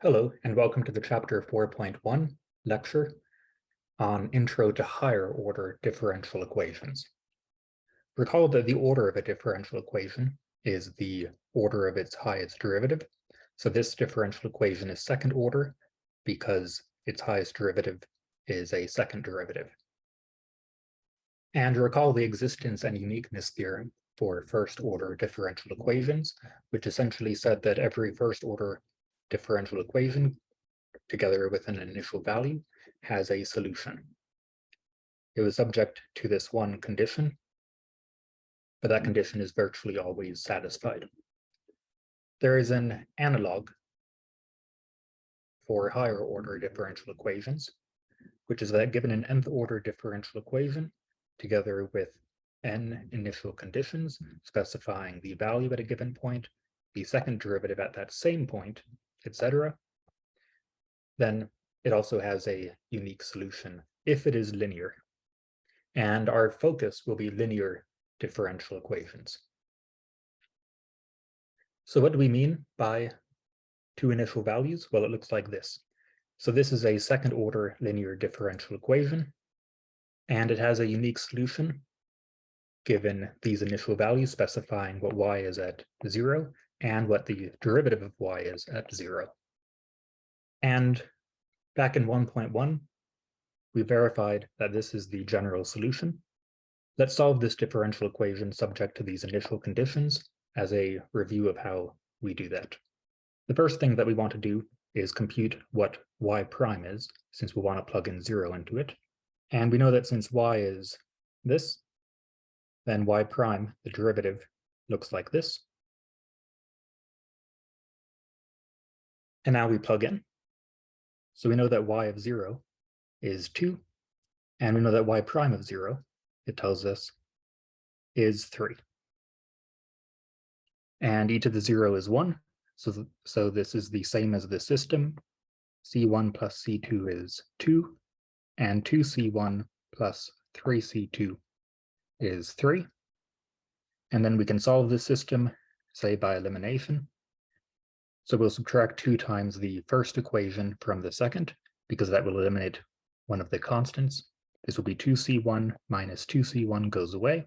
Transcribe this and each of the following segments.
Hello, and welcome to the Chapter 4.1 lecture on Intro to Higher Order Differential Equations. Recall that the order of a differential equation is the order of its highest derivative. So this differential equation is second order because its highest derivative is a second derivative. And recall the existence and uniqueness theorem for first order differential equations, which essentially said that every first order differential equation together with an initial value has a solution. It was subject to this one condition, but that condition is virtually always satisfied. There is an analog for higher order differential equations, which is that given an nth order differential equation together with n initial conditions specifying the value at a given point, the second derivative at that same point, etc., then it also has a unique solution if it is linear. And our focus will be linear differential equations. So what do we mean by two initial values? Well, it looks like this. So this is a second order linear differential equation, and it has a unique solution given these initial values specifying what y is at 0 and what the derivative of y is at 0. And back in 1.1, we verified that this is the general solution. Let's solve this differential equation subject to these initial conditions as a review of how we do that. The first thing that we want to do is compute what y prime is, since we want to plug in 0 into it. And we know that since y is this, then y prime, the derivative, looks like this. And now we plug in. So we know that y of 0 is 2, and we know that y prime of 0, it tells us, is 3. And e to the 0 is 1, so this is the same as the system. C1 plus C2 is 2, and 2C1 plus 3C2 is 3. And then we can solve this system, say, by elimination. So we'll subtract 2 times the first equation from the second, because that will eliminate one of the constants. This will be 2C1 minus 2C1 goes away.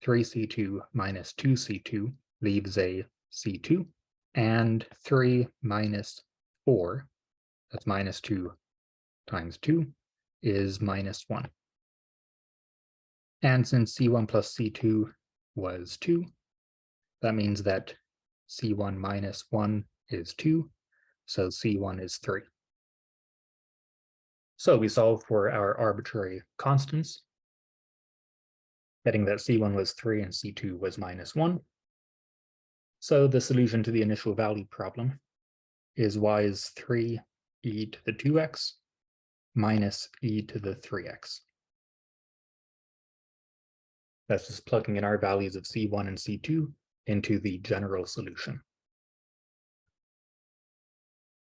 3C2 minus 2C2 leaves a C2. And 3 minus 4, that's minus 2 times 2, is minus 1. And since C1 plus C2 was 2, that means that C1 minus 1 is 2, so C1 is 3. So we solve for our arbitrary constants, getting that C1 was 3 and C2 was minus 1. So the solution to the initial value problem is y is 3 e to the 2x minus e to the 3x. That's just plugging in our values of C1 and C2 into the general solution.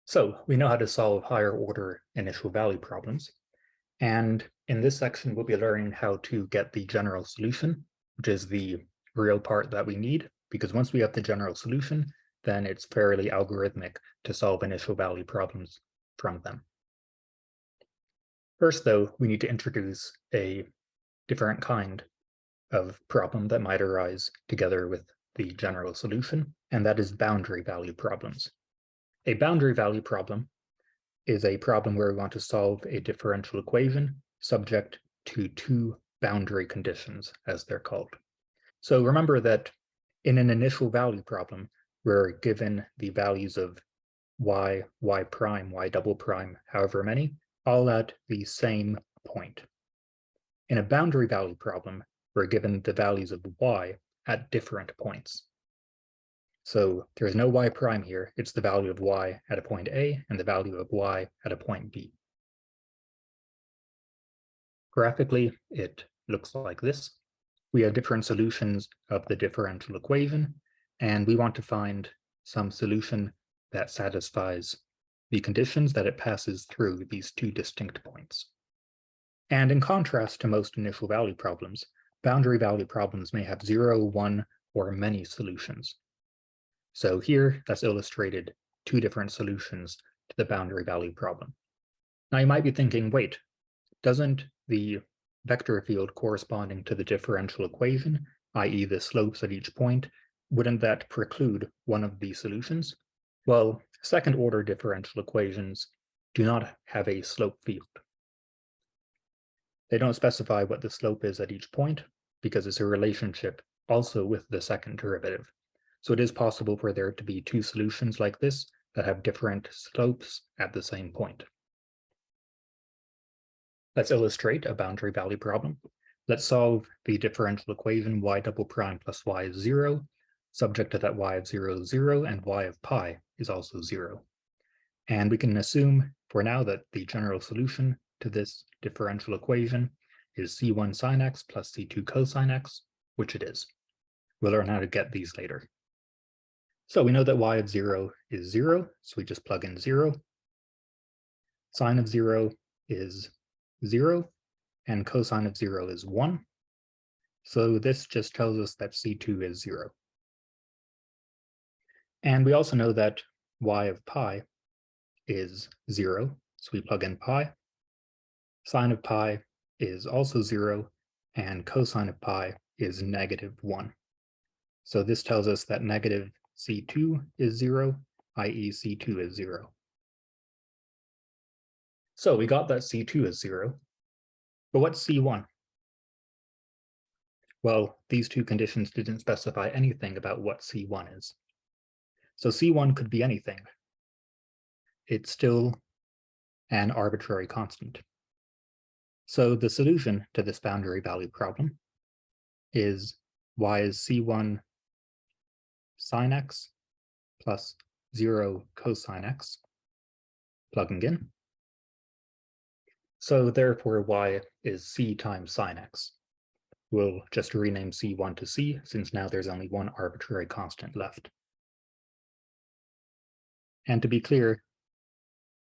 So we know how to solve higher order initial value problems. And in this section, we'll be learning how to get the general solution, which is the real part that we need, because once we have the general solution, then it's fairly algorithmic to solve initial value problems from them. First, though, we need to introduce a different kind of problem that might arise together with the general solution, and that is boundary value problems. A boundary value problem is a problem where we want to solve a differential equation subject to two boundary conditions, as they're called. So remember that in an initial value problem, we're given the values of y, y prime, y double prime, however many, all at the same point. In a boundary value problem, we're given the values of y at different points. So there's no y prime here, it's the value of y at a point A and the value of y at a point B. Graphically, it looks like this. We have different solutions of the differential equation, and we want to find some solution that satisfies the conditions that it passes through these two distinct points. And in contrast to most initial value problems, boundary value problems may have 0, 1, or many solutions. So here, that's illustrated two different solutions to the boundary value problem. Now you might be thinking, wait, doesn't the vector field corresponding to the differential equation, i.e. the slopes at each point, wouldn't that preclude one of the solutions? Well, second order differential equations do not have a slope field. They don't specify what the slope is at each point because it's a relationship also with the second derivative. So it is possible for there to be two solutions like this that have different slopes at the same point. Let's illustrate a boundary value problem. Let's solve the differential equation y double prime plus y is 0, subject to that y of 0 is 0 and y of pi is also 0. And we can assume for now that the general solution to this differential equation is c1 sine x plus c2 cosine x, which it is. We'll learn how to get these later. So we know that y of 0 is 0, so we just plug in 0. Sine of 0 is 0, and cosine of 0 is 1. So this just tells us that c2 is 0. And we also know that y of pi is 0, so we plug in pi. Sine of pi is also 0, and cosine of pi is negative 1. So this tells us that negative c2 is 0, i.e. c2 is 0. So we got that c2 is 0, but what's c1? Well, these two conditions didn't specify anything about what c1 is. So c1 could be anything. It's still an arbitrary constant. So the solution to this boundary value problem is y is c1 sine x plus 0 cosine x, plugging in. So therefore y is c times sine x. We'll just rename c1 to c, since now there's only one arbitrary constant left. And to be clear,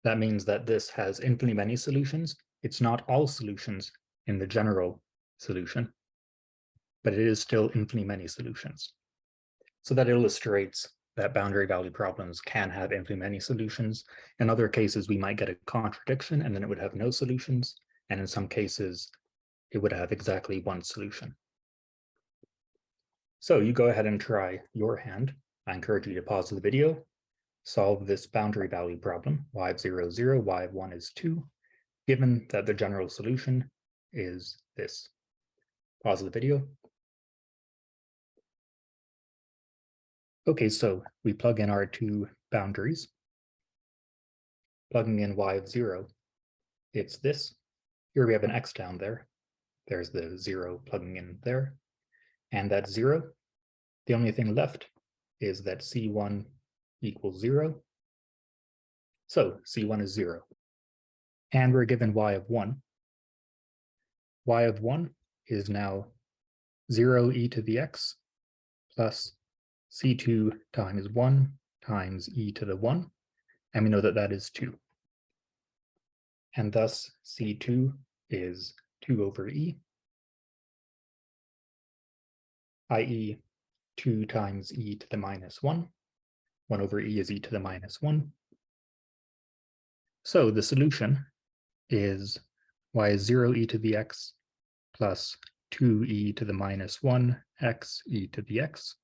that means that this has infinitely many solutions. It's not all solutions in the general solution, but it is still infinitely many solutions. So that illustrates that boundary value problems can have infinitely many solutions. In other cases, we might get a contradiction and then it would have no solutions. And in some cases, it would have exactly one solution. So you go ahead and try your hand. I encourage you to pause the video, solve this boundary value problem, y of 0 is 0, y of 1 is 2, given that the general solution is this. Pause the video. Okay, so we plug in our two boundaries. Plugging in y of 0, it's this. Here we have an x down there. There's the 0 plugging in there. And that's 0. The only thing left is that c1 equals 0. So c1 is 0. And we're given y of 1. Y of 1 is now 0 e to the x plus c2 times 1 times e to the 1. And we know that that is 2. And thus c2 is 2 over e, i.e. 2 times e to the minus 1. 1 over e is e to the minus 1. So the solution is y is 0 e to the x plus 2 e to the minus 1 x e to the x.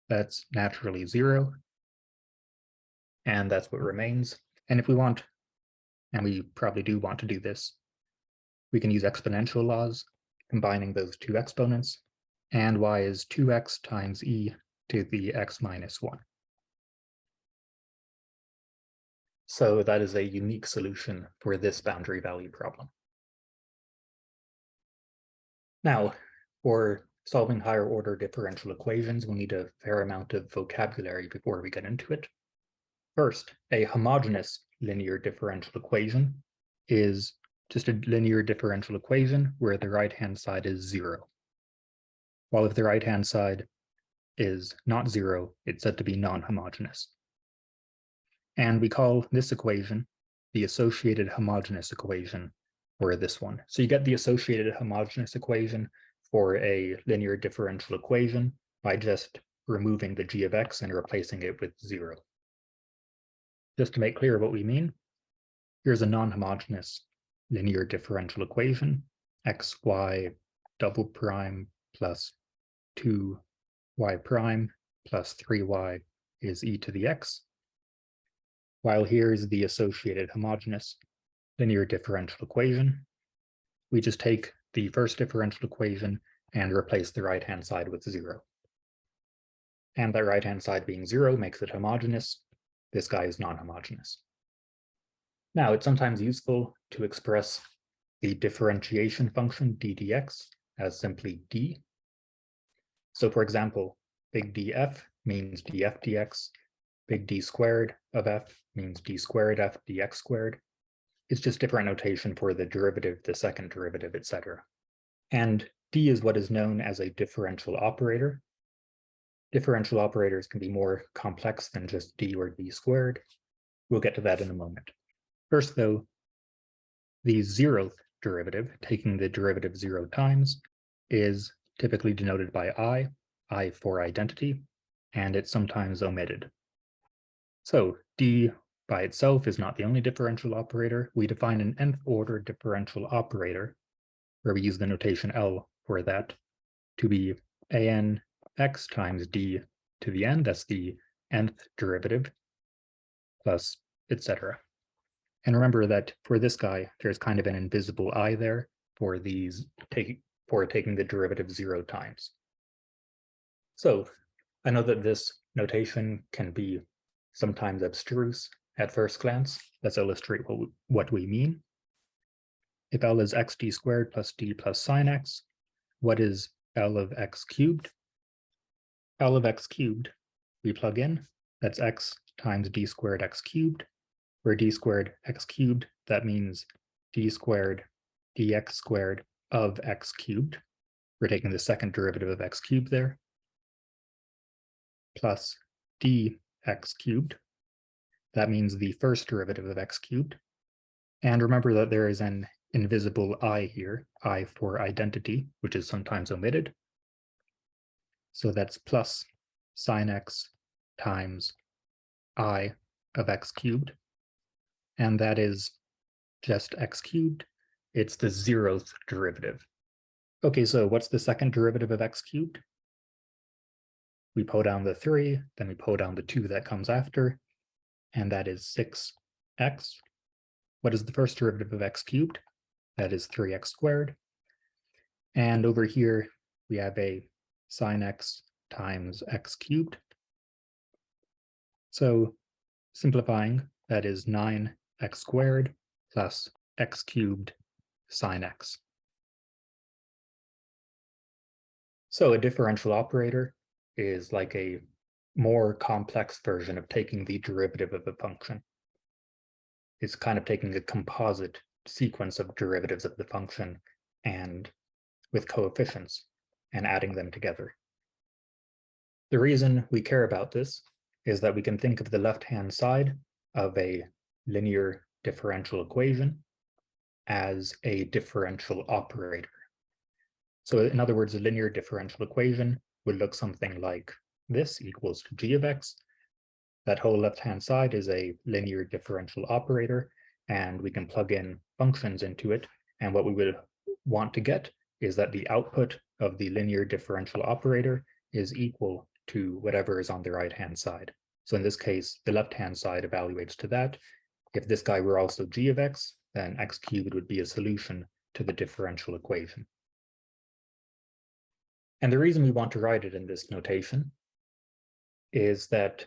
That's naturally 0. And that's what remains. And if we want, and we probably do want to do this, we can use exponential laws, combining those two exponents, and y is 2x times e to the x minus 1. So that is a unique solution for this boundary value problem. Now, for solving higher order differential equations, we'll need a fair amount of vocabulary before we get into it. First, a homogeneous linear differential equation is just a linear differential equation where the right-hand side is 0. While if the right-hand side is not 0, it's said to be non-homogeneous. And we call this equation the associated homogeneous equation for this one. So you get the associated homogeneous equation for a linear differential equation by just removing the g of x and replacing it with 0. just to make clear what we mean, here's a non-homogeneous linear differential equation, xy double prime plus 2y prime plus 3y is e to the x, while here is the associated homogeneous linear differential equation. We just take the first differential equation and replace the right-hand side with 0. And that right-hand side being 0 makes it homogeneous. This guy is non-homogeneous. Now, it's sometimes useful to express the differentiation function d dx as simply d. So for example, big df means df dx, big D squared of f means d squared f dx squared. It's just different notation for the derivative, the second derivative, etc. And d is what is known as a differential operator. Differential operators can be more complex than just d or d squared. We'll get to that in a moment. First, though, the 0th derivative, taking the derivative 0 times, is typically denoted by I for identity, and it's sometimes omitted. So d by itself is not the only differential operator. We define an nth order differential operator, where we use the notation L for that, to be an x times d to the n, that's the nth derivative, plus etc. And remember that for this guy, there's kind of an invisible I there for taking the derivative 0 times. So I know that this notation can be sometimes abstruse at first glance. Let's illustrate what we mean. If L is x d squared plus d plus sine x, what is L of x cubed? L of x cubed, we plug in, that's x times d squared x cubed, where d squared x cubed, that means d squared dx squared of x cubed. We're taking the second derivative of x cubed there, plus dx cubed. That means the first derivative of x cubed. And remember that there is an invisible I here, I for identity, which is sometimes omitted. So that's plus sine x times I of x cubed. And that is just x cubed. It's the 0th derivative. Okay, so what's the second derivative of x cubed? We pull down the 3, then we pull down the 2 that comes after, and that is 6x. What is the first derivative of x cubed? That is 3x squared. And over here, we have a sine x times x cubed. So simplifying, that is 9x squared plus x cubed sine x. So a differential operator is like a more complex version of taking the derivative of a function. It's kind of taking a composite sequence of derivatives of the function and with coefficients and adding them together. The reason we care about this is that we can think of the left-hand side of a linear differential equation as a differential operator. So in other words, a linear differential equation would look something like this, equals to g of x. That whole left-hand side is a linear differential operator, and we can plug in functions into it. And what we would want to get is that the output of the linear differential operator is equal to whatever is on the right-hand side. So in this case, the left-hand side evaluates to that. If this guy were also g of x, then x cubed would be a solution to the differential equation. And the reason we want to write it in this notation is that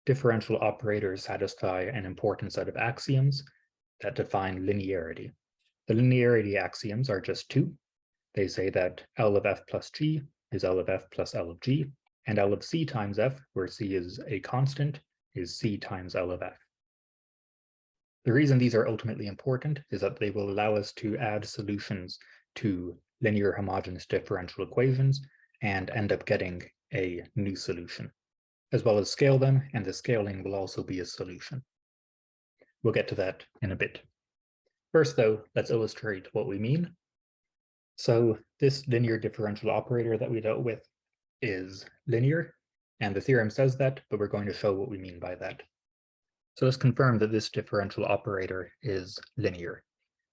differential operators satisfy an important set of axioms that define linearity. The linearity axioms are just two. They say that L of f plus g is L of f plus L of g, and L of c times f, where c is a constant, is c times L of f. The reason these are ultimately important is that they will allow us to add solutions to linear homogeneous differential equations and end up getting a new solution, as well as scale them, and the scaling will also be a solution. We'll get to that in a bit. First, though, let's illustrate what we mean. So this linear differential operator that we dealt with is linear, and the theorem says that, but we're going to show what we mean by that. So let's confirm that this differential operator is linear.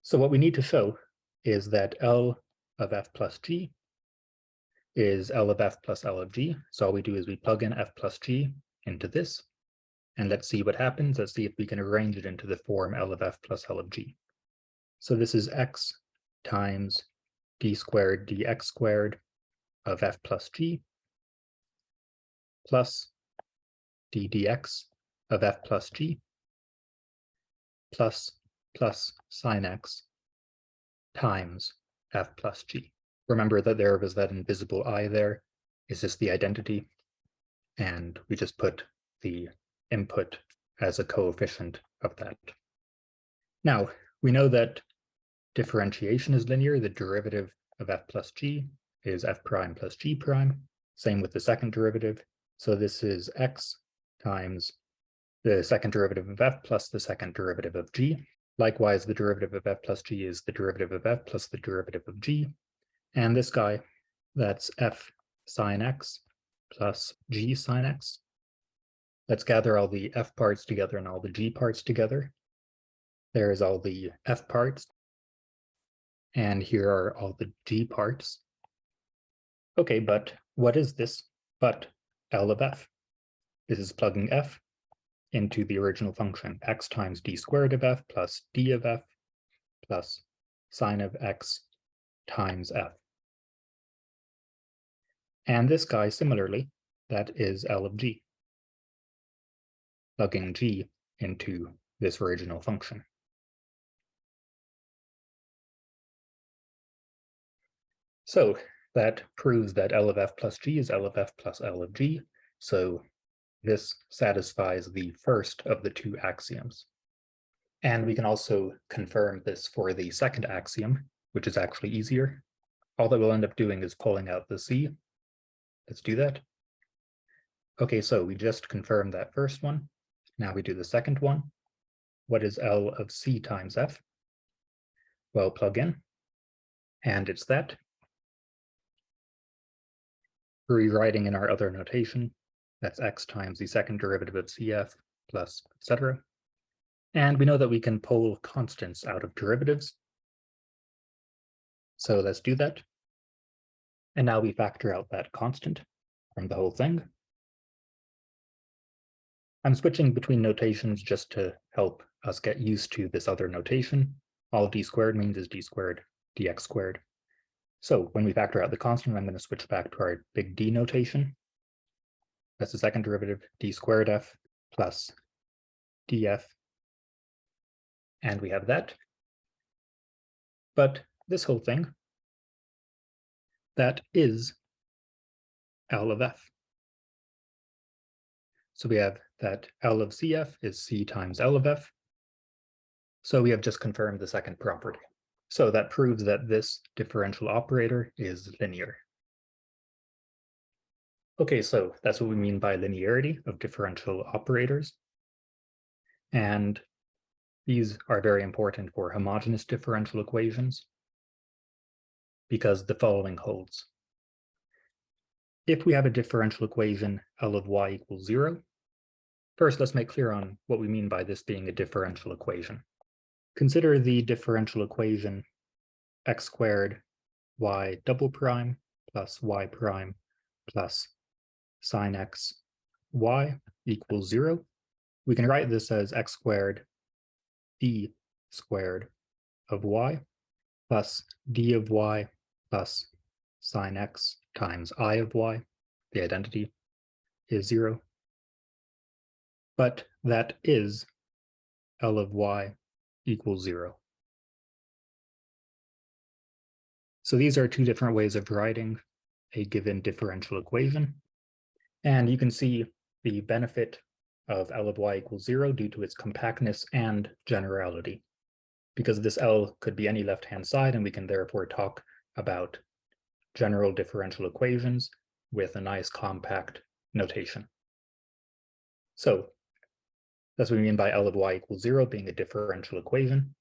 So what we need to show is that L of f plus g is L of f plus L of g. So all we do is we plug in f plus g into this, and let's see what happens. Let's see if we can arrange it into the form L of f plus L of g. So this is x times d squared dx squared of f plus g plus d dx of f plus g plus sine x times f plus g. Remember that there was that invisible I there. Is this the identity? And we just put the input as a coefficient of that. Now, we know that differentiation is linear. The derivative of f plus g is f prime plus g prime. Same with the second derivative. So this is x times the second derivative of f plus the second derivative of g. Likewise, the derivative of f plus g is the derivative of f plus the derivative of g. And this guy, that's f sine x plus g sine x. Let's gather all the f parts together and all the g parts together. There is all the f parts. And here are all the g parts. Okay, but what is this but L of f? This is plugging f into the original function, x times d squared of f plus d of f plus sine of x times f. And this guy, similarly, that is L of g, plugging g into this original function. So that proves that L of f plus g is L of f plus L of g. So this satisfies the first of the two axioms. And we can also confirm this for the second axiom, which is actually easier. All that we'll end up doing is pulling out the c. Let's do that. Okay, so we just confirmed that first one. Now we do the second one. What is L of c times f? Well, plug in, and it's that. Rewriting in our other notation, that's x times the second derivative of cf plus etc. And we know that we can pull constants out of derivatives. So let's do that. And now we factor out that constant from the whole thing. I'm switching between notations just to help us get used to this other notation. All d squared means is d squared dx squared. So when we factor out the constant, I'm going to switch back to our big D notation. That's the second derivative, d squared f plus df. And we have that. But this whole thing, that is L of f. So we have that L of cf is c times L of f. So we have just confirmed the second property. So that proves that this differential operator is linear. Okay, so that's what we mean by linearity of differential operators. And these are very important for homogeneous differential equations because the following holds. If we have a differential equation L of y equals 0, first let's make clear on what we mean by this being a differential equation. Consider the differential equation x squared y double prime plus y prime plus sine x y equals 0. We can write this as x squared d squared of y plus d of y plus sine x times I of y. The identity is 0. But that is L of y equals 0. So these are two different ways of writing a given differential equation. And you can see the benefit of L of y equals 0 due to its compactness and generality. Because this L could be any left-hand side, and we can therefore talk about general differential equations with a nice compact notation. So that's what we mean by L of y equals 0 being a differential equation.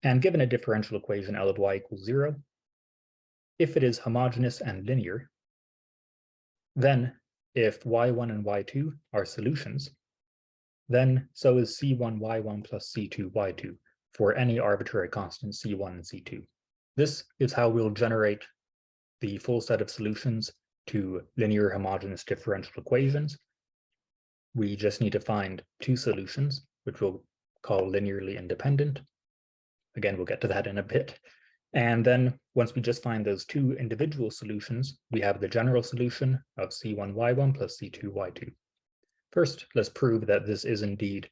And given a differential equation L of y equals 0, if it is homogeneous and linear, then if y1 and y2 are solutions, then so is C1y1 plus C2y2 for any arbitrary constant C1 and C2. This is how we'll generate the full set of solutions to linear homogeneous differential equations. We just need to find two solutions, which we'll call linearly independent. Again, we'll get to that in a bit. And then once we just find those two individual solutions, we have the general solution of C1y1 plus C2y2. First, let's prove that this is indeed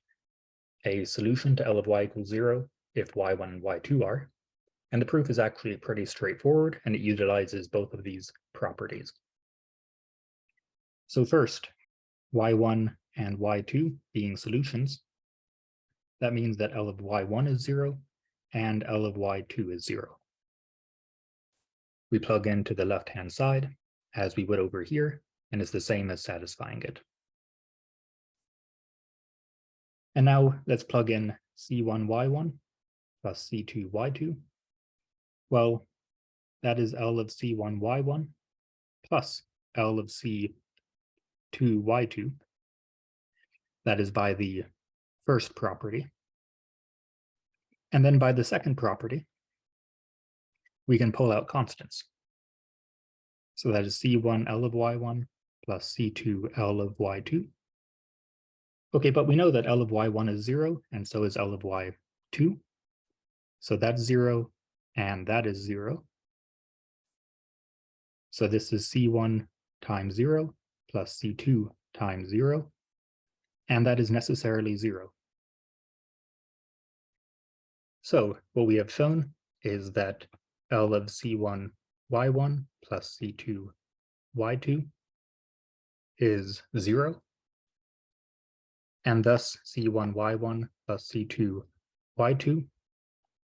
a solution to L of y equals 0 if y1 and y2 are. And the proof is actually pretty straightforward, and it utilizes both of these properties. So first, y1 and y2 being solutions, that means that L of y1 is 0 and L of y2 is 0. We plug into the left-hand side as we would over here, and it's the same as satisfying it. And now let's plug in C1y1 plus C2y2. Well, that is L of C1y1 plus L of C2y2. That is by the first property. And then by the second property, we can pull out constants. So that is C1 L of y1 plus C2 L of y2. Okay, but we know that L of y1 is 0, and so is L of y2. So that's 0, and that is 0. So this is C1 times 0 plus C2 times 0, and that is necessarily 0. So what we have shown is that L of C1 y1 plus C2 y2 is 0, and thus C1 y1 plus C2 y2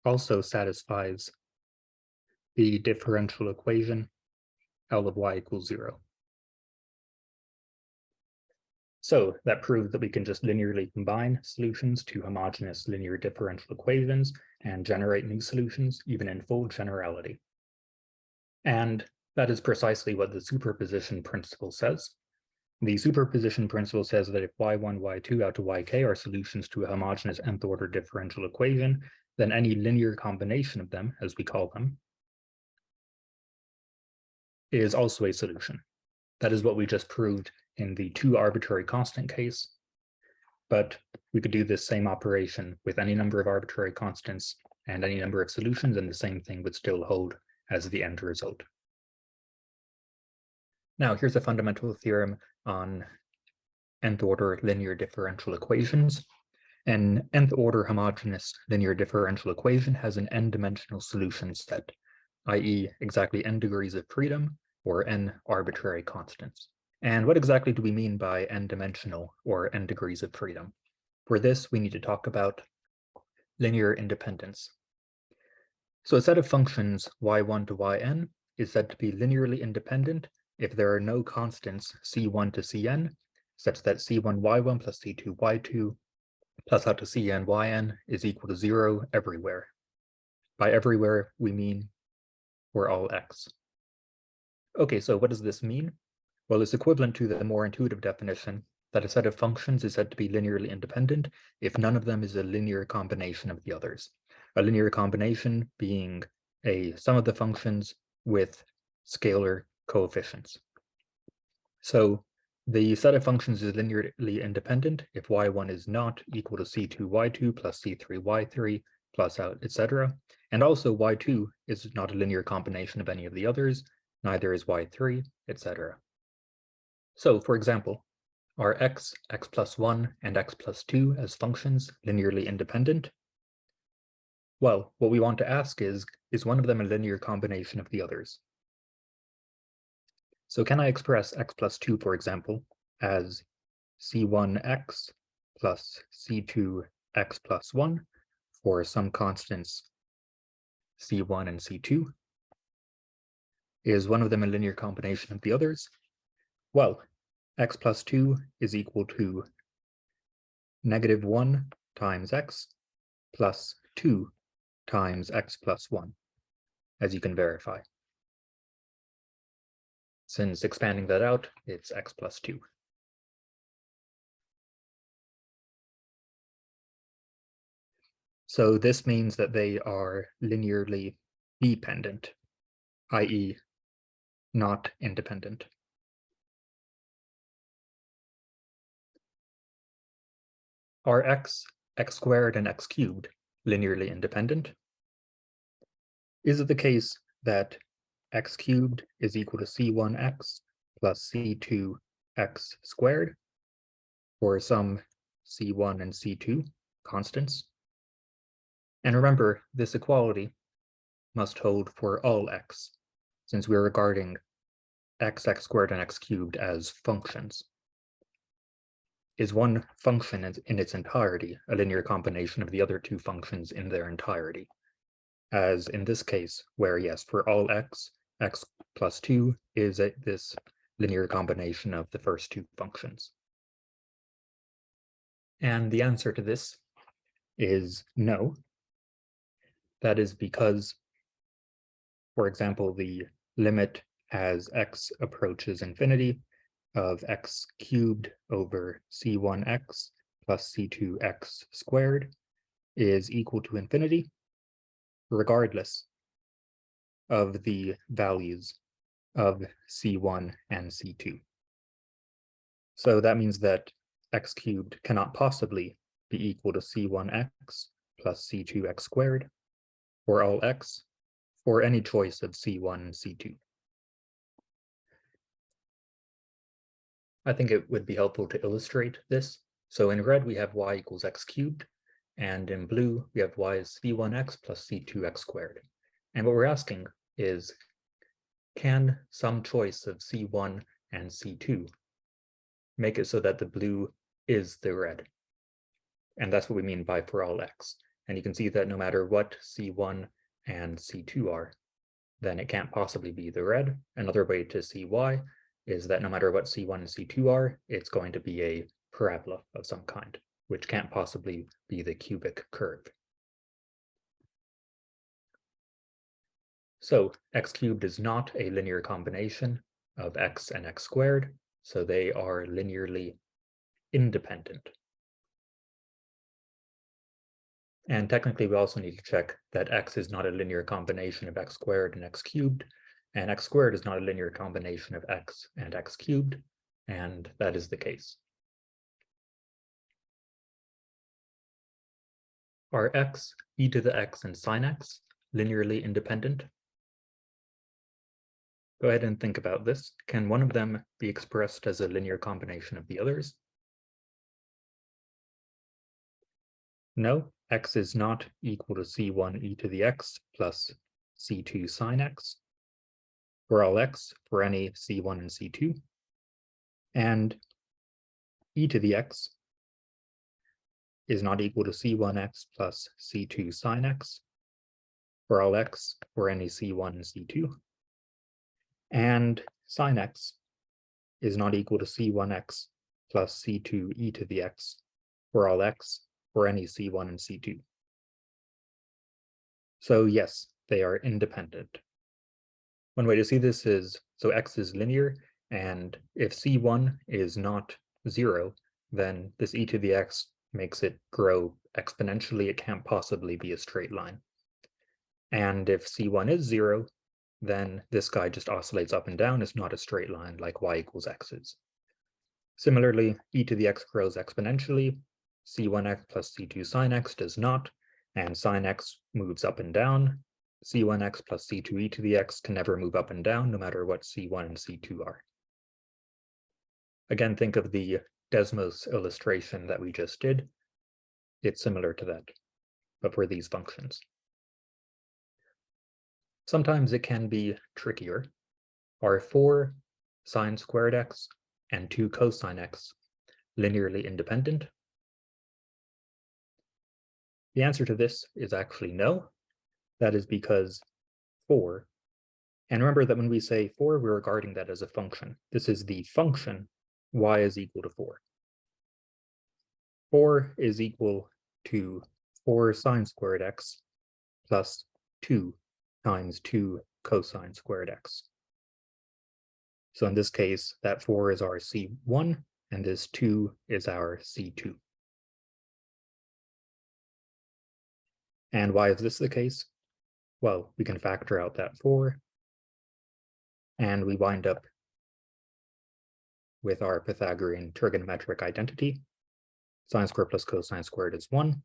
also satisfies the differential equation L of y equals 0. So that proves that we can just linearly combine solutions to homogeneous linear differential equations and generate new solutions, even in full generality. And that is precisely what the superposition principle says. The superposition principle says that if y1, y2 out to yk are solutions to a homogeneous nth order differential equation, then any linear combination of them, as we call them, is also a solution. That is what we just proved in the two arbitrary constant case, but we could do this same operation with any number of arbitrary constants and any number of solutions, and the same thing would still hold as the end result. Now, here's a fundamental theorem on nth order linear differential equations. An nth order homogeneous linear differential equation has an n-dimensional solution set, i.e. exactly n degrees of freedom or n arbitrary constants. And what exactly do we mean by n-dimensional or n degrees of freedom? For this, we need to talk about linear independence. So a set of functions y1 to yn is said to be linearly independent if there are no constants c1 to cn, such that c1y1 plus c2y2 plus out to cn yn is equal to 0 everywhere. By everywhere, we mean for all x. Okay, so what does this mean? Well, it's equivalent to the more intuitive definition that a set of functions is said to be linearly independent if none of them is a linear combination of the others. A linear combination being a sum of the functions with scalar coefficients. So the set of functions is linearly independent if y1 is not equal to c2y2 plus c3y3 plus out, etc. And also y2 is not a linear combination of any of the others, neither is y3, etc. So, for example, are x, x plus 1, and x plus 2 as functions linearly independent? Well, what we want to ask is one of them a linear combination of the others? So can I express x plus 2, for example, as c1x plus c2x plus 1 for some constants c1 and c2? Is one of them a linear combination of the others? Well, x plus 2 is equal to -1 times x plus 2 times x plus 1, as you can verify. Since expanding that out, it's x plus 2. So this means that they are linearly dependent, i.e. not independent. Are x squared, and x cubed linearly independent? Is it the case that x cubed is equal to c1x plus c2x squared for some c1 and c2 constants? And remember, this equality must hold for all x, since we're regarding x squared, and x cubed as functions. Is one function in its entirety a linear combination of the other two functions in their entirety? As in this case, where yes, for all x plus 2 is this linear combination of the first two functions. And the answer to this is no. That is because, for example, the limit as x approaches infinity of x cubed over c1x plus c2x squared is equal to infinity, regardless of the values of c1 and c2. So that means that x cubed cannot possibly be equal to c1x plus c2x squared for all x for any choice of c1 and c2. I think it would be helpful to illustrate this. So in red, we have y equals x cubed, and in blue, we have y is c1x plus c2x squared. And what we're asking is, can some choice of c1 and c2 make it so that the blue is the red? And that's what we mean by for all x. And you can see that no matter what c1 and c2 are, then it can't possibly be the red. Another way to see why is that no matter what c1 and c2 are, it's going to be a parabola of some kind, which can't possibly be the cubic curve. So x cubed is not a linear combination of x and x squared, so they are linearly independent. And technically, we also need to check that x is not a linear combination of x squared and x cubed, and x squared is not a linear combination of x and x cubed, and that is the case. Are x, e to the x, and sine x linearly independent? Go ahead and think about this. Can one of them be expressed as a linear combination of the others? No, x is not equal to c1 e to the x plus c2 sine x for all x for any c1 and c2. And e to the x is not equal to c1x plus c2 sine x for all x for any c1 and c2. And sine x is not equal to c1x plus c2 e to the x for all x for any c1 and c2. So yes, they are independent. One way to see this is, so x is linear, and if c1 is not 0, then this e to the x makes it grow exponentially. It can't possibly be a straight line. And if c1 is 0, then this guy just oscillates up and down. It's not a straight line like y equals x is. Similarly, e to the x grows exponentially. c1x plus c2 sine x does not, and sine x moves up and down. c1x plus c2 e to the x can never move up and down, no matter what c1 and c2 are. Again, think of the Desmos illustration that we just did. It's similar to that, but for these functions. Sometimes it can be trickier. Are 4 sine squared x and 2 cosine x linearly independent? The answer to this is actually no. That is because 4, and remember that when we say 4, we're regarding that as a function. This is the function y is equal to 4. 4 is equal to 4 sine squared x plus 2 times 2 cosine squared x. So in this case, that 4 is our c1, and this 2 is our c2. And why is this the case? Well, we can factor out that 4, and we wind up with our Pythagorean trigonometric identity. Sine squared plus cosine squared is 1.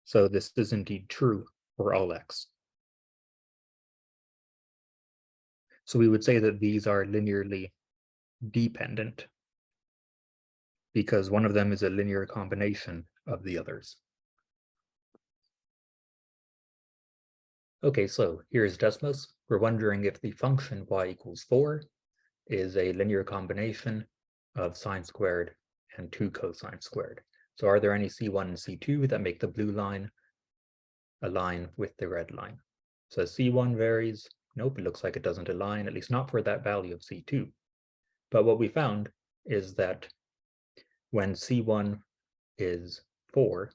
So this is indeed true for all x. So we would say that these are linearly dependent because one of them is a linear combination of the others. Okay, so here's Desmos. We're wondering if the function y equals 4 is a linear combination of sine squared and 2 cosine squared. So are there any C1 and C2 that make the blue line align with the red line? So C1 varies. Nope, it looks like it doesn't align, at least not for that value of C2. But what we found is that when C1 is 4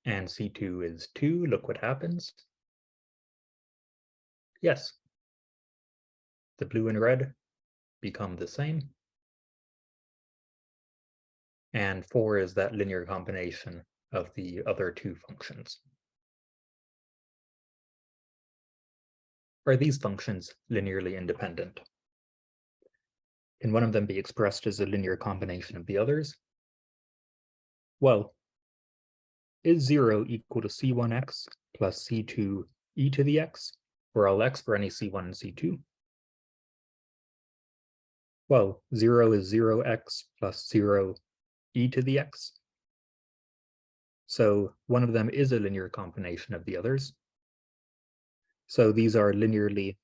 and C2 is 2, look what happens. Yes, the blue and red become the same. And 4 is that linear combination of the other two functions. Are these functions linearly independent? Can one of them be expressed as a linear combination of the others? Well, is 0 equal to c1x plus c2 e to the x, or all x for any c1 and c2? Well, 0 is 0x plus 0 e to the x. So one of them is a linear combination of the others. So these are linearly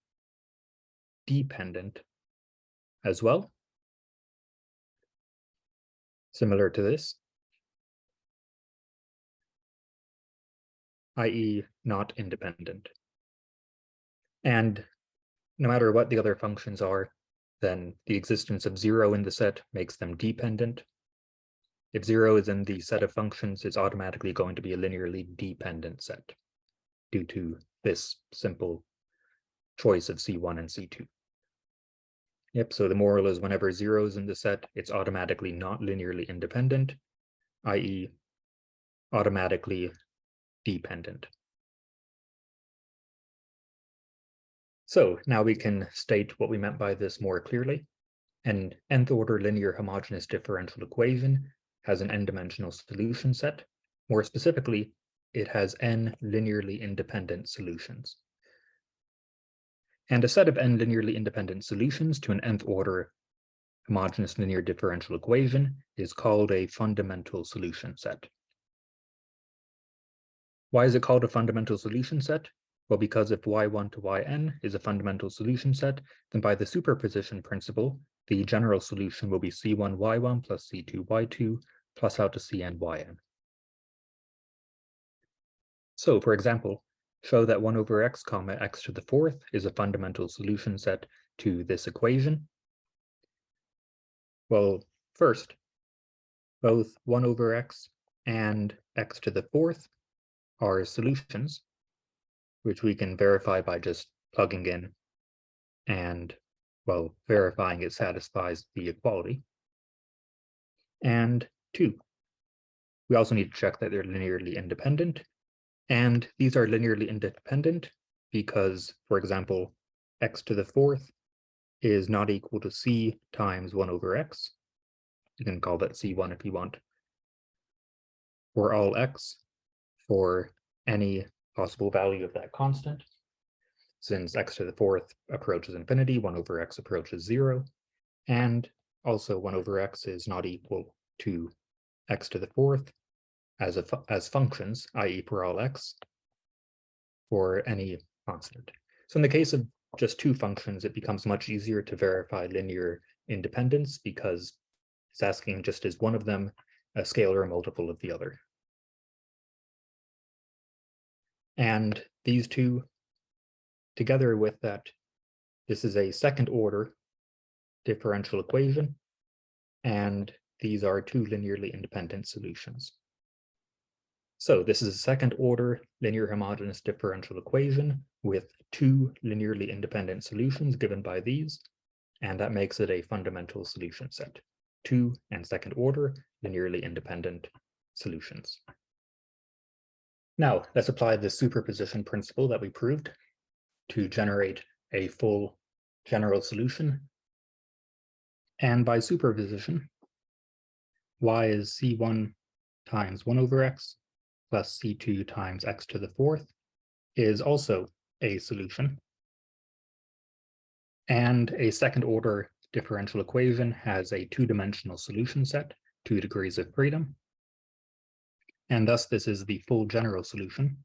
dependent as well, similar to this, i.e. not independent. And no matter what the other functions are, then the existence of 0 in the set makes them dependent. If 0 is in the set of functions, it's automatically going to be a linearly dependent set due to this simple choice of C1 and C2. Yep, so the moral is whenever 0 is in the set, it's automatically not linearly independent, i.e. automatically dependent. So now we can state what we meant by this more clearly. An nth order linear homogeneous differential equation has an n-dimensional solution set. More specifically, it has n linearly independent solutions. And a set of n linearly independent solutions to an nth order homogeneous linear differential equation is called a fundamental solution set. Why is it called a fundamental solution set? Well, because if y1 to yn is a fundamental solution set, then by the superposition principle, the general solution will be c1y1 plus c2y2 plus out to cn yn. So, for example, show that 1 over x comma x to the fourth is a fundamental solution set to this equation. Well, first, both 1 over x and x to the fourth are solutions, which we can verify by just plugging in and, well, verifying it satisfies the equality. And 2, we also need to check that they're linearly independent. And these are linearly independent because, for example, x to the fourth is not equal to c times 1 over x. You can call that c1 if you want. For all x, for any possible value of that constant, since x to the fourth approaches infinity, 1 over x approaches 0, and also 1 over x is not equal to x to the fourth as functions, i.e. for all x, for any constant. So in the case of just two functions, it becomes much easier to verify linear independence because it's asking just is one of them a scalar or multiple of the other. And these two, together with that, this is a second order differential equation, and these are two linearly independent solutions. So this is a second order linear homogeneous differential equation with two linearly independent solutions given by these, and that makes it a fundamental solution set. 2 and second order linearly independent solutions. Now, let's apply the superposition principle that we proved to generate a full general solution. And by superposition, y is c1 times 1 over x plus c2 times x to the fourth is also a solution. And a second order differential equation has a two-dimensional solution set, 2 degrees of freedom. And thus this is the full general solution.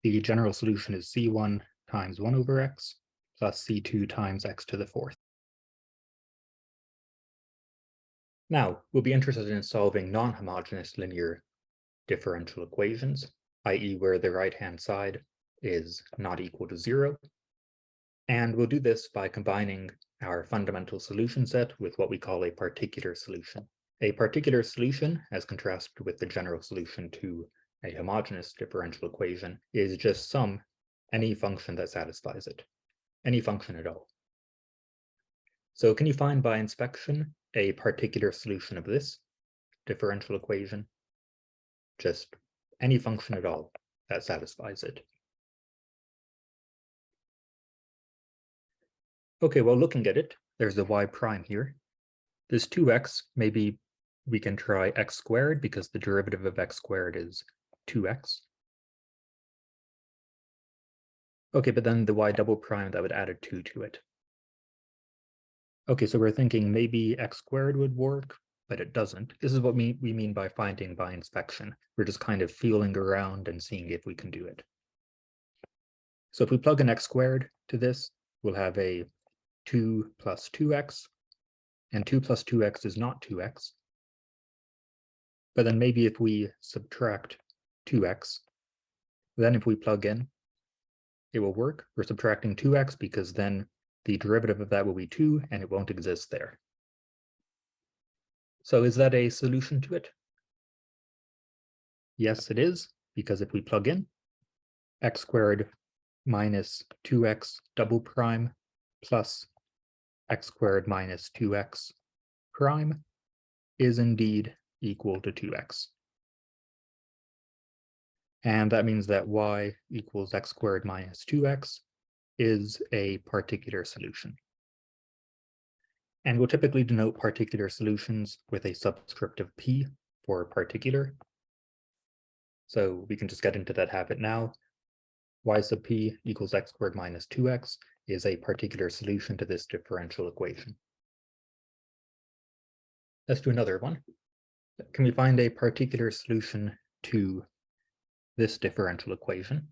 The general solution is c1 times 1 over x plus c2 times x to the fourth. Now, we'll be interested in solving non-homogeneous linear differential equations, i.e. where the right-hand side is not equal to 0. And we'll do this by combining our fundamental solution set with what we call a particular solution. A particular solution, as contrasted with the general solution to a homogeneous differential equation, is just any function that satisfies it, any function at all. So can you find by inspection a particular solution of this differential equation? Just any function at all that satisfies it. Okay, well, looking at it, there's the y prime here. This 2x, maybe we can try x squared because the derivative of x squared is 2x. Okay, but then the y double prime, that would add a 2 to it. Okay, so we're thinking maybe x squared would work, but it doesn't. This is what we mean by finding by inspection. We're just kind of feeling around and seeing if we can do it. So if we plug in x squared to this, we'll have a 2 plus 2x, and 2 plus 2x is not 2x. But then maybe if we subtract 2x, then if we plug in, it will work. We're subtracting 2x because then the derivative of that will be 2 and it won't exist there. So is that a solution to it? Yes, it is, because if we plug in, x squared minus 2x double prime plus x squared minus 2x prime is indeed equal to 2x. And that means that y equals x squared minus 2x is a particular solution. And we'll typically denote particular solutions with a subscript of p for particular. So we can just get into that habit now. Y sub p equals x squared minus 2x is a particular solution to this differential equation. Let's do another one. Can we find a particular solution to this differential equation?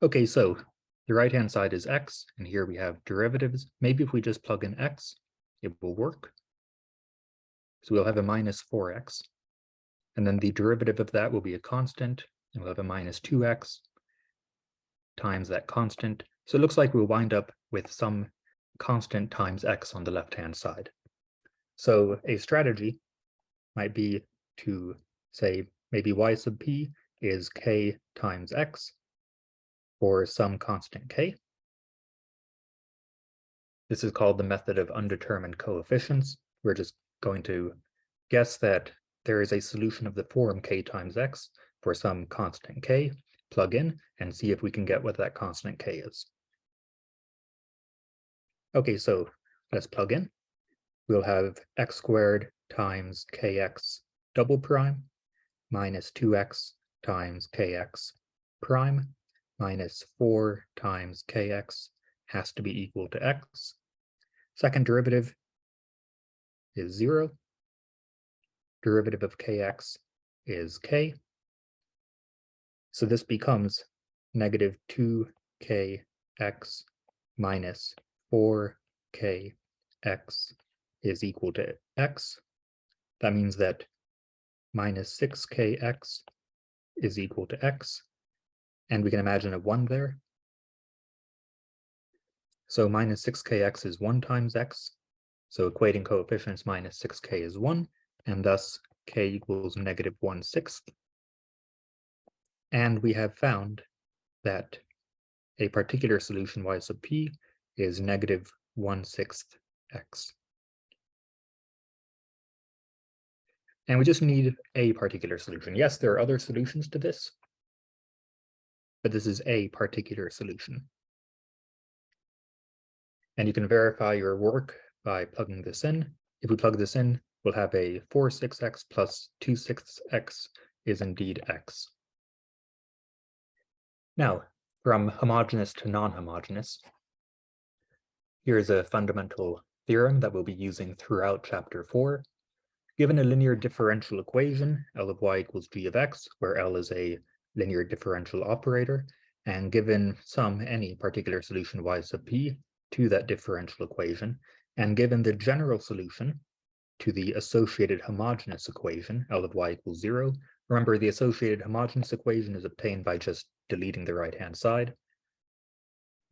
Okay, so the right-hand side is x, and here we have derivatives. Maybe if we just plug in x, it will work. So we'll have a minus 4x, and then the derivative of that will be a constant, and we'll have a minus 2x times that constant. So it looks like we'll wind up with some constant times x on the left-hand side. So a strategy might be to say maybe y sub p is k times x for some constant k. This is called the method of undetermined coefficients. We're just going to guess that there is a solution of the form k times x for some constant k, plug in, and see if we can get what that constant k is. Okay, so let's plug in. We'll have x squared times kx double prime minus 2x times kx prime minus 4 times kx has to be equal to x. Second derivative is 0. Derivative of kx is k. So this becomes negative 2kx minus 4kx is equal to x. That means that minus 6kx is equal to x. And we can imagine a 1 there. So minus 6kx is 1 times x. So equating coefficients minus 6k is 1. And thus k equals negative 1/6. And we have found that a particular solution y sub p is negative 1/6 x. And we just need a particular solution. Yes, there are other solutions to this, but this is a particular solution. And you can verify your work by plugging this in. If we plug this in, we'll have a 4/6x plus 2/6x is indeed x. Now, from homogeneous to non-homogeneous, here's a fundamental theorem that we'll be using throughout chapter 4. Given a linear differential equation, L of y equals g of x, where L is a linear differential operator, and given any particular solution y sub p to that differential equation, and given the general solution to the associated homogeneous equation, L of y equals 0. Remember, the associated homogeneous equation is obtained by just deleting the right-hand side.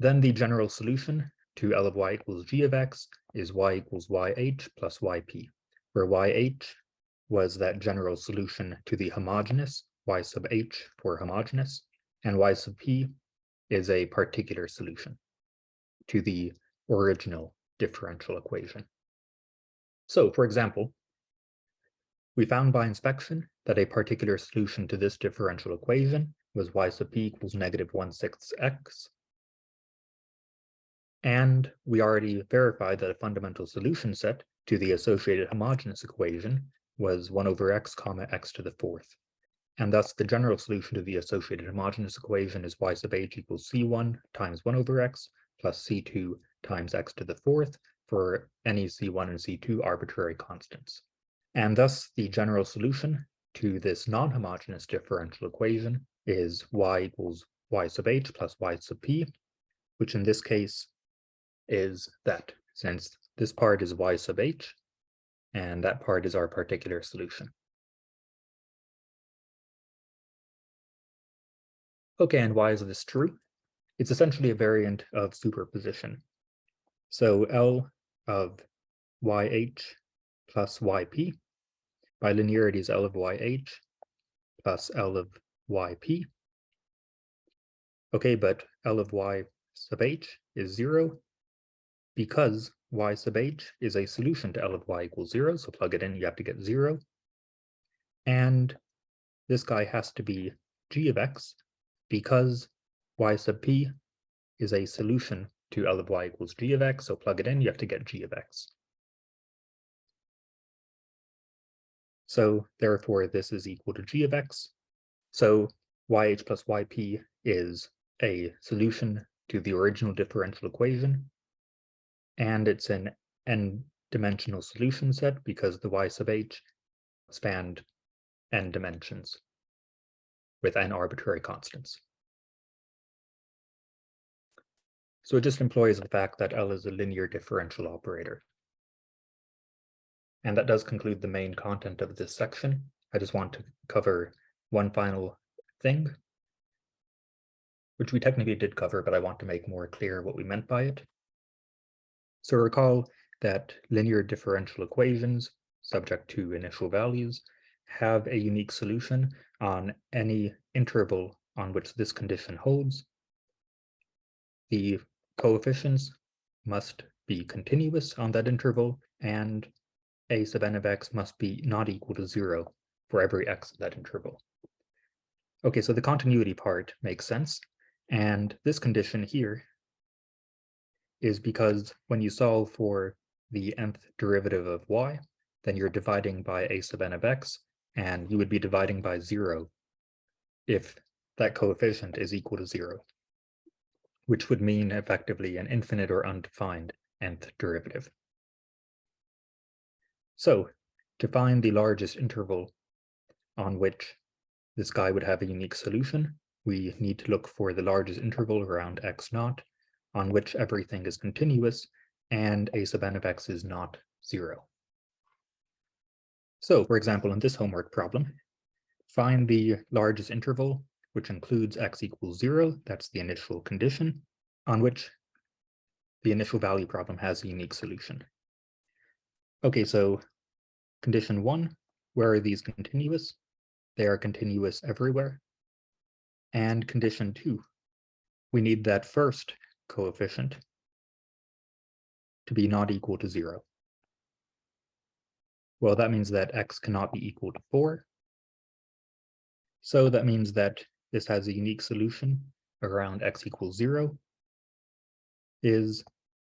Then the general solution to L of y equals g of x is y equals yh plus yp, where yh was that general solution to the homogeneous, y sub h for homogeneous, and y sub p is a particular solution to the original differential equation. So, for example, we found by inspection that a particular solution to this differential equation was y sub p equals negative 1/6 x. And we already verified that a fundamental solution set to the associated homogeneous equation was 1 over x comma x to the 4th. And thus the general solution to the associated homogeneous equation is y sub h equals c1 times 1 over x plus c2 times x to the 4th for any c1 and c2 arbitrary constants. And thus the general solution to this non-homogeneous differential equation is y equals y sub h plus y sub p, which in this case is that, since this part is y sub h, and that part is our particular solution. Okay, and why is this true? It's essentially a variant of superposition. So L of yh plus yp, by linearity is L of yh plus L of yp. Okay, but L of y sub h is 0 because y sub h is a solution to L of y equals 0, so plug it in, you have to get 0. And this guy has to be g of x because y sub p is a solution to L of y equals g of x, so plug it in, you have to get g of x. So therefore, this is equal to g of x. So yh plus yp is a solution to the original differential equation, and it's an n-dimensional solution set because the y sub h spanned n dimensions with n arbitrary constants. So it just employs the fact that L is a linear differential operator. And that does conclude the main content of this section. I just want to cover one final thing, which we technically did cover, but I want to make more clear what we meant by it. So recall that linear differential equations, subject to initial values, have a unique solution on any interval on which this condition holds. The coefficients must be continuous on that interval, and a sub n of x must be not equal to 0 for every x in that interval. Okay, so the continuity part makes sense, and this condition here is because when you solve for the nth derivative of y, then you're dividing by a sub n of x, and you would be dividing by 0 if that coefficient is equal to 0, which would mean effectively an infinite or undefined nth derivative. So to find the largest interval on which this guy would have a unique solution, we need to look for the largest interval around x0, on which everything is continuous and a sub n of x is not 0. So, for example, in this homework problem, find the largest interval, which includes x equals 0, that's the initial condition, on which the initial value problem has a unique solution. Okay, so condition 1, where are these continuous? They are continuous everywhere. And condition 2, we need that first coefficient to be not equal to 0. Well, that means that x cannot be equal to 4. So that means that this has a unique solution around x equals 0 is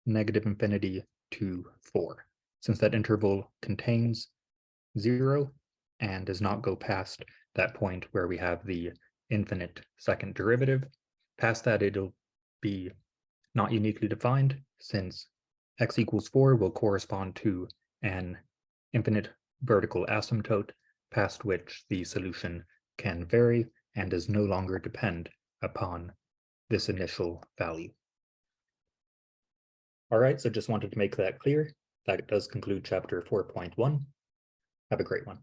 negative infinity to 4, since that interval contains 0 and does not go past that point where we have the infinite second derivative. Past that, it'll be not uniquely defined, since x equals 4 will correspond to an infinite vertical asymptote, past which the solution can vary and does no longer depend upon this initial value. All right, so just wanted to make that clear. That does conclude chapter 4.1. Have a great one.